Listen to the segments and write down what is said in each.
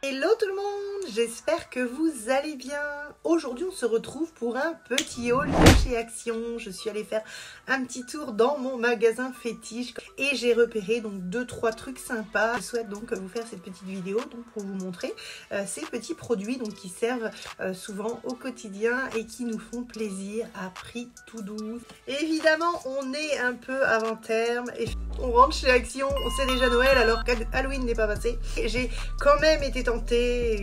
Hello tout le monde, j'espère que vous allez bien. Aujourd'hui on se retrouve pour un petit haul de chez Action. Je suis allée faire un petit tour dans mon magasin fétiche et j'ai repéré donc 2-3 trucs sympas. Je souhaite donc vous faire cette petite vidéo donc pour vous montrer ces petits produits donc qui servent souvent au quotidien et qui nous font plaisir à prix tout doux. Évidemment on est un peu avant terme et on rentre chez Action, on sait déjà Noël alors qu'Halloween n'est pas passé. J'ai quand même été tentée,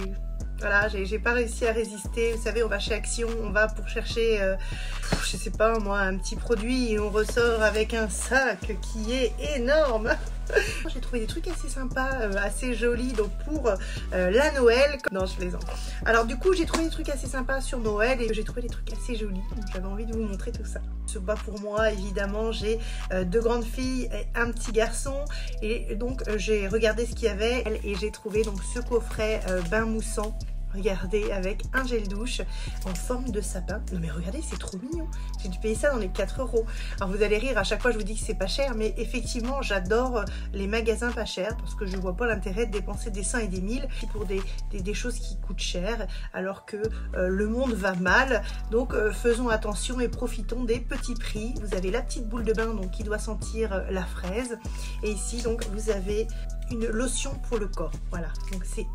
voilà, j'ai pas réussi à résister. Vous savez, on va chez Action, on va pour chercher, je sais pas moi, un petit produit et on ressort avec un sac qui est énorme. J'ai trouvé des trucs assez sympas, assez jolis donc pour la Noël. Non, je plaisante. Alors du coup, j'ai trouvé des trucs assez sympas sur Noël et j'ai trouvé des trucs assez jolis. Donc j'avais envie de vous montrer tout ça. Ce bas pour moi, évidemment, j'ai 2 grandes filles et un petit garçon. Et donc j'ai regardé ce qu'il y avait et j'ai trouvé donc ce coffret bain moussant. Regardez, avec un gel douche en forme de sapin. Non mais regardez, c'est trop mignon. J'ai dû payer ça dans les 4 €. Alors vous allez rire, à chaque fois je vous dis que c'est pas cher, mais effectivement j'adore les magasins pas chers parce que je vois pas l'intérêt de dépenser des 100 et des 1000 pour des choses qui coûtent cher alors que le monde va mal. Donc faisons attention et profitons des petits prix. Vous avez la petite boule de bain donc qui doit sentir la fraise et ici donc vous avez une lotion pour le corps, voilà, donc c'est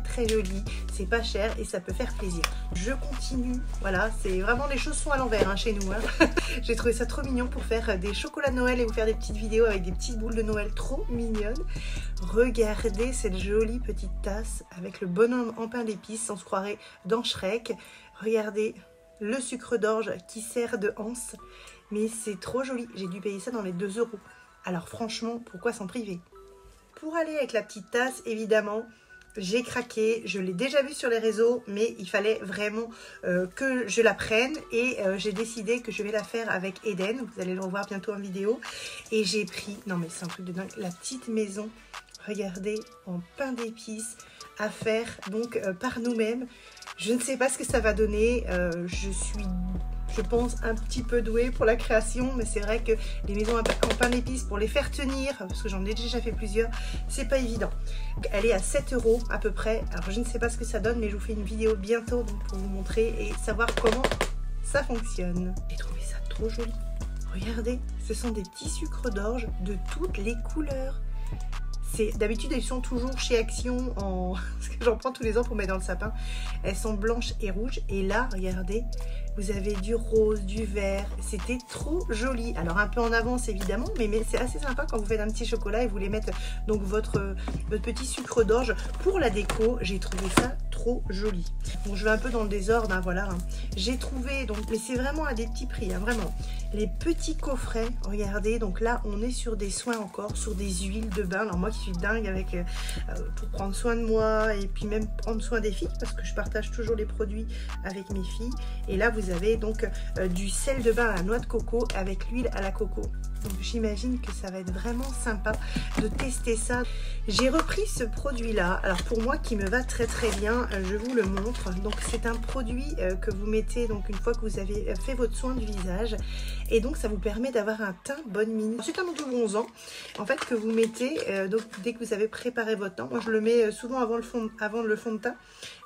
très joli, c'est pas cher et ça peut faire plaisir. Je continue, voilà, c'est vraiment, les choses sont à l'envers hein, chez nous hein. J'ai trouvé ça trop mignon pour faire des chocolats de Noël et vous faire des petites vidéos avec des petites boules de Noël trop mignonnes. Regardez cette jolie petite tasse avec le bonhomme en pain d'épices, on se croirait dans Shrek. Regardez le sucre d'orge qui sert de anse, mais c'est trop joli, j'ai dû payer ça dans les 2 €. Alors franchement, pourquoi s'en priver? Pour aller avec la petite tasse, évidemment, j'ai craqué. Je l'ai déjà vu sur les réseaux, mais il fallait vraiment que je la prenne. Et j'ai décidé que je vais la faire avec Eden. Vous allez le revoir bientôt en vidéo. Et j'ai pris, non mais c'est un truc de dingue, la petite maison. Regardez, en pain d'épices à faire donc par nous-mêmes. Je ne sais pas ce que ça va donner. Je pense un petit peu douée pour la création, mais c'est vrai que les maisons en pain d'épices, pour les faire tenir, parce que j'en ai déjà fait plusieurs, c'est pas évident. Elle est à 7 € à peu près. Alors je ne sais pas ce que ça donne, mais je vous fais une vidéo bientôt donc pour vous montrer et savoir comment ça fonctionne. J'ai trouvé ça trop joli. Regardez, ce sont des petits sucres d'orge de toutes les couleurs. D'habitude elles sont toujours chez Action en parce que j'en prends tous les ans pour mettre dans le sapin. Elles sont blanches et rouges et là regardez, vous avez du rose, du vert, c'était trop joli. Alors un peu en avance évidemment, mais c'est assez sympa quand vous faites un petit chocolat et vous voulez mettre donc votre petit sucre d'orge pour la déco. J'ai trouvé ça trop joli. Bon, je vais un peu dans le désordre hein, voilà hein. J'ai trouvé donc, mais c'est vraiment à des petits prix hein, vraiment, les petits coffrets. Regardez, donc là on est sur des soins encore, sur des huiles de bain. Alors moi qui suis dingue avec pour prendre soin de moi et puis même prendre soin des filles parce que je partage toujours les produits avec mes filles. Et là vous avez donc du sel de bain à la noix de coco avec l'huile à la coco. Donc j'imagine que ça va être vraiment sympa de tester ça. J'ai repris ce produit là, alors pour moi qui me va très bien, je vous le montre. Donc c'est un produit que vous mettez donc une fois que vous avez fait votre soin du visage et donc ça vous permet d'avoir un teint bonne mine. C'est un auto-bronzant en fait que vous mettez donc dès que vous avez préparé votre teint. Moi je le mets souvent avant le fond de teint.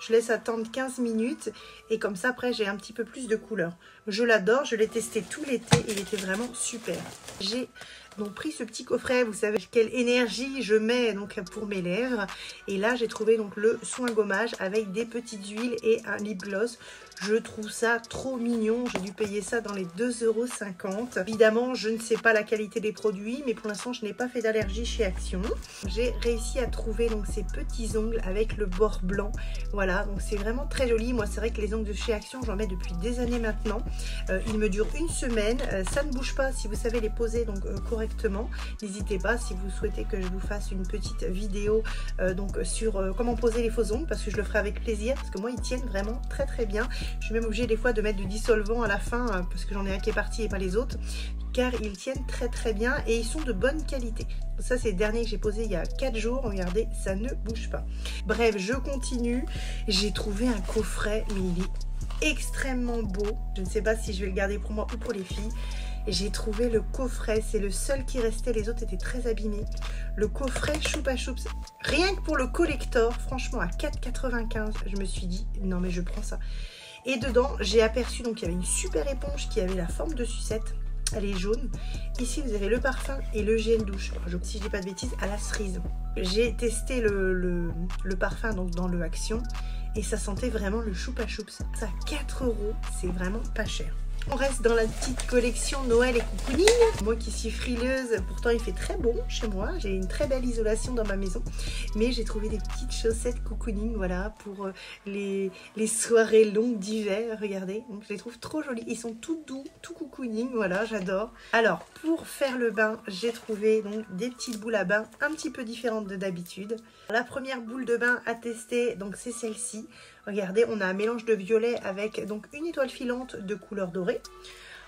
Je laisse attendre 15 minutes et comme ça après j'ai un petit peu plus de couleur. Je l'adore, je l'ai testé tout l'été et il était vraiment super. J'ai donc pris ce petit coffret, vous savez quelle énergie je mets donc pour mes lèvres. Et là j'ai trouvé donc le soin gommage avec des petites huiles et un lip gloss. Je trouve ça trop mignon, j'ai dû payer ça dans les 2,50 €. Évidemment, je ne sais pas la qualité des produits, mais pour l'instant, je n'ai pas fait d'allergie chez Action. J'ai réussi à trouver donc ces petits ongles avec le bord blanc. Voilà, donc c'est vraiment très joli. Moi, c'est vrai que les ongles de chez Action, j'en mets depuis des années maintenant. Ils me durent une semaine. Ça ne bouge pas si vous savez les poser donc correctement. N'hésitez pas si vous souhaitez que je vous fasse une petite vidéo donc sur comment poser les faux ongles, parce que je le ferai avec plaisir, parce que moi, ils tiennent vraiment très bien. Je suis même obligée des fois de mettre du dissolvant à la fin parce que j'en ai un qui est parti et pas les autres, car ils tiennent très bien et ils sont de bonne qualité. Ça c'est le dernier que j'ai posé il y a 4 jours, regardez, ça ne bouge pas. Bref, je continue. J'ai trouvé un coffret, mais il est extrêmement beau. Je ne sais pas si je vais le garder pour moi ou pour les filles. J'ai trouvé le coffret, c'est le seul qui restait, les autres étaient très abîmés. Le coffret Choupa Choups, rien que pour le collector, franchement à 4,95, je me suis dit non mais je prends ça. Et dedans j'ai aperçu, donc il y avait une super éponge qui avait la forme de sucette, elle est jaune. Ici vous avez le parfum et le gel douche, si je dis pas de bêtises, à la cerise. J'ai testé le parfum donc dans le Action et ça sentait vraiment le Choupa Choups. Ça à 4 €, c'est vraiment pas cher. On reste dans la petite collection Noël et cocooning. Moi qui suis frileuse, pourtant il fait très bon chez moi. J'ai une très belle isolation dans ma maison. Mais j'ai trouvé des petites chaussettes cocooning, voilà, pour les soirées longues d'hiver. Regardez, donc je les trouve trop jolies. Ils sont tout doux, tout cocooning, voilà, j'adore. Alors, pour faire le bain, j'ai trouvé donc des petites boules à bain un petit peu différentes de d'habitude. La première boule de bain à tester, donc c'est celle-ci. Regardez, on a un mélange de violet avec donc une étoile filante de couleur dorée.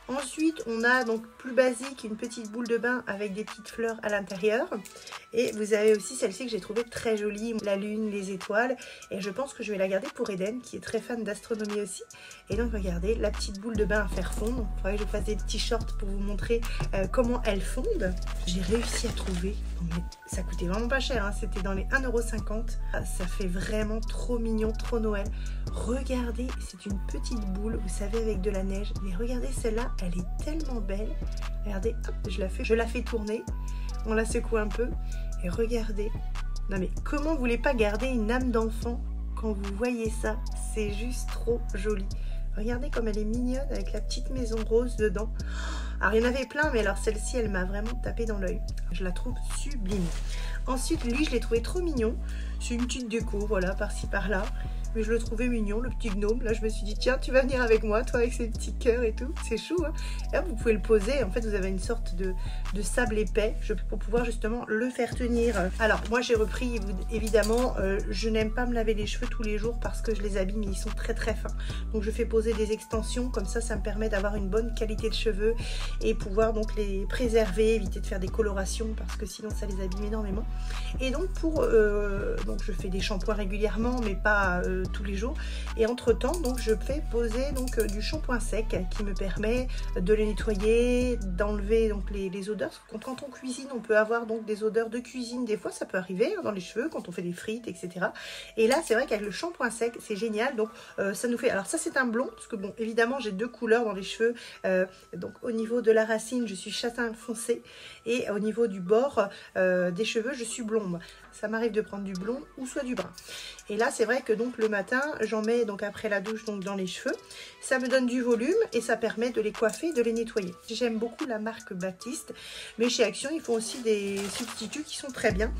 Ensuite, on a donc plus basique une petite boule de bain avec des petites fleurs à l'intérieur. Et vous avez aussi celle-ci que j'ai trouvée très jolie, la lune, les étoiles. Et je pense que je vais la garder pour Eden, qui est très fan d'astronomie aussi. Et donc regardez, la petite boule de bain à faire fondre. Il faudrait que je fasse des petits shorts pour vous montrer comment elle fonde. J'ai réussi à trouver, mais ça coûtait vraiment pas cher, hein. C'était dans les 1,50 €. Ça fait vraiment trop mignon, trop Noël. Regardez, c'est une petite boule, vous savez, avec de la neige. Mais regardez celle-là, elle est tellement belle. Regardez, hop, je la fais tourner. On la secoue un peu. Et regardez. Non mais comment vous voulez pas garder une âme d'enfant quand vous voyez ça? C'est juste trop joli. Regardez comme elle est mignonne avec la petite maison rose dedans. Alors il y en avait plein, mais alors celle-ci, elle m'a vraiment tapé dans l'œil. Je la trouve sublime. Ensuite, lui, je l'ai trouvé trop mignon. C'est une petite déco, voilà, par-ci, par-là. Mais je le trouvais mignon, le petit gnome. Là, je me suis dit, tiens, tu vas venir avec moi, toi, avec ces petits cœurs et tout. C'est chou, hein. Et là, vous pouvez le poser. En fait, vous avez une sorte de sable épais pour pouvoir justement le faire tenir. Alors, moi, j'ai repris, évidemment, je n'aime pas me laver les cheveux tous les jours parce que je les abîme et ils sont très, très fins. Donc, je fais poser des extensions. Comme ça me permet d'avoir une bonne qualité de cheveux et pouvoir donc les préserver, éviter de faire des colorations parce que sinon, ça les abîme énormément. Et donc, donc je fais des shampoings régulièrement, mais pas tous les jours. Et entre temps, donc je fais poser donc du shampoing sec qui me permet de les nettoyer, d'enlever donc les odeurs. Parce que quand on cuisine, on peut avoir donc des odeurs de cuisine. Des fois, ça peut arriver dans les cheveux quand on fait des frites, etc. Et là, c'est vrai qu'avec le shampoing sec, c'est génial. Donc ça nous fait. Alors ça, c'est un blond parce que bon, évidemment, j'ai deux couleurs dans les cheveux. Donc au niveau de la racine, je suis châtain foncé et au niveau du bord des cheveux, je suis blonde. Ça m'arrive de prendre du blond ou soit du brun. Et là, c'est vrai que donc le matin, j'en mets donc après la douche donc dans les cheveux. Ça me donne du volume et ça permet de les coiffer, de les nettoyer. J'aime beaucoup la marque Baptiste, mais chez Action, ils font aussi des substituts qui sont très bien.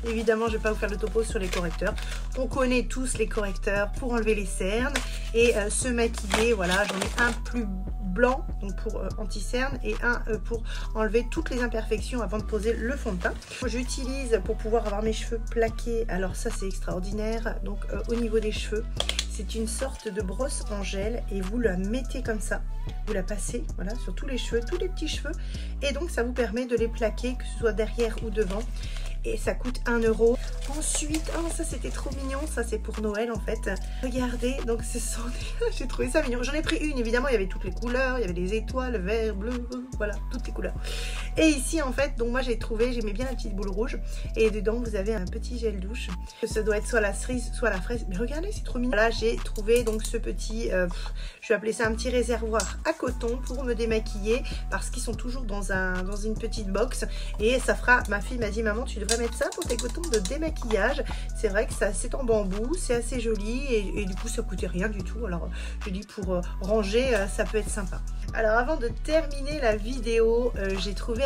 Évidemment, je ne vais pas vous faire le topo sur les correcteurs. On connaît tous les correcteurs pour enlever les cernes et se maquiller. Voilà, j'en ai un plus blanc donc pour anti-cerne et un pour enlever toutes les imperfections avant de poser le fond de teint. J'utilise pour pouvoir avoir mes cheveux plaqués. Alors ça, c'est extraordinaire. Donc au niveau des cheveux, c'est une sorte de brosse en gel et vous la mettez comme ça, vous la passez voilà sur tous les cheveux, tous les petits cheveux, et donc ça vous permet de les plaquer, que ce soit derrière ou devant. Et ça coûte 1 €. Ensuite, oh ça c'était trop mignon, ça c'est pour Noël en fait. Regardez, donc ce sont j'ai trouvé ça mignon. J'en ai pris une, évidemment, il y avait toutes les couleurs, il y avait les étoiles, vert, bleu, voilà, toutes les couleurs. Et ici en fait, donc moi j'aimais bien la petite boule rouge. Et dedans vous avez un petit gel douche. Ça doit être soit la cerise, soit la fraise. Mais regardez, c'est trop mignon. Là j'ai trouvé donc ce petit, je vais appeler ça un petit réservoir à coton pour me démaquiller. Parce qu'ils sont toujours dans une petite box. Et ça fera, ma fille m'a dit, maman tu devrais mettre ça pour tes cotons de démaquillage. C'est vrai que c'est en bambou, c'est assez joli et du coup ça coûtait rien du tout. Alors je dis pour ranger, ça peut être sympa. Alors avant de terminer la vidéo, j'ai trouvé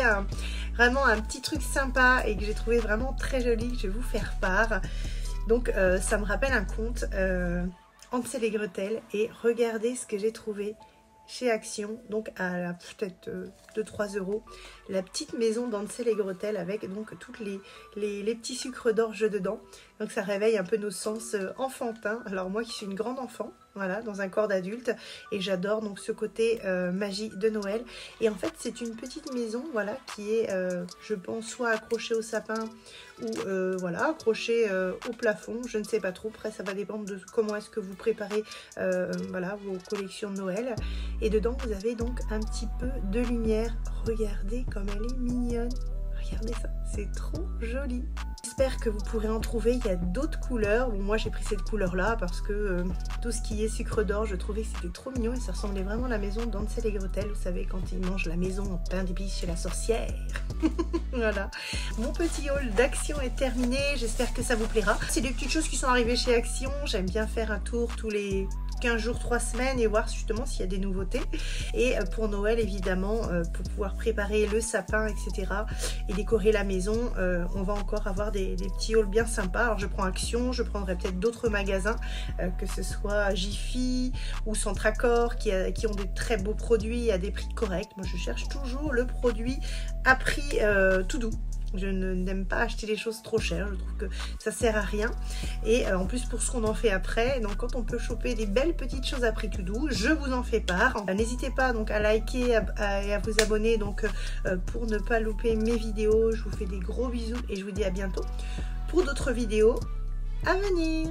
vraiment un petit truc sympa et que j'ai trouvé vraiment très joli, que je vais vous faire part. Donc ça me rappelle un conte, Hansel et Gretel, et regardez ce que j'ai trouvé chez Action, donc à peut-être de 3 €, la petite maison d'Hansel et Gretel avec donc toutes les petits sucres d'orge dedans. Donc ça réveille un peu nos sens enfantins. Alors moi qui suis une grande enfant, voilà, dans un corps d'adulte. Et j'adore donc ce côté magie de Noël. Et en fait, c'est une petite maison, voilà, qui est, je pense, soit accrochée au sapin ou voilà, accrochée au plafond. Je ne sais pas trop. Après, ça va dépendre de comment est-ce que vous préparez voilà, vos collections de Noël. Et dedans, vous avez donc un petit peu de lumière. Regardez comme elle est mignonne. Regardez ça, c'est trop joli. J'espère que vous pourrez en trouver. Il y a d'autres couleurs. Bon, moi j'ai pris cette couleur là parce que tout ce qui est sucre d'or, je trouvais que c'était trop mignon et ça ressemblait vraiment à la maison d'Hansel et Gretel. Vous savez, quand ils mangent la maison en pain d'épices chez la sorcière. Voilà, mon petit haul d'Action est terminé. J'espère que ça vous plaira. C'est des petites choses qui sont arrivées chez Action. J'aime bien faire un tour tous les 15 jours, 3 semaines et voir justement s'il y a des nouveautés. Et pour Noël, évidemment, pour pouvoir préparer le sapin, etc. et décorer la maison, on va encore avoir des petits hauls bien sympas. Alors je prends Action, je prendrai peut-être d'autres magasins, que ce soit Jiffy ou Centracor, qui ont des très beaux produits à des prix corrects. Moi je cherche toujours le produit à prix tout doux. Je n'aime pas acheter les choses trop chères, je trouve que ça sert à rien. Et en plus pour ce qu'on en fait après, donc quand on peut choper des belles petites choses à prix tout doux, je vous en fais part. N'hésitez pas donc à liker et à vous abonner donc pour ne pas louper mes vidéos. Je vous fais des gros bisous et je vous dis à bientôt pour d'autres vidéos à venir.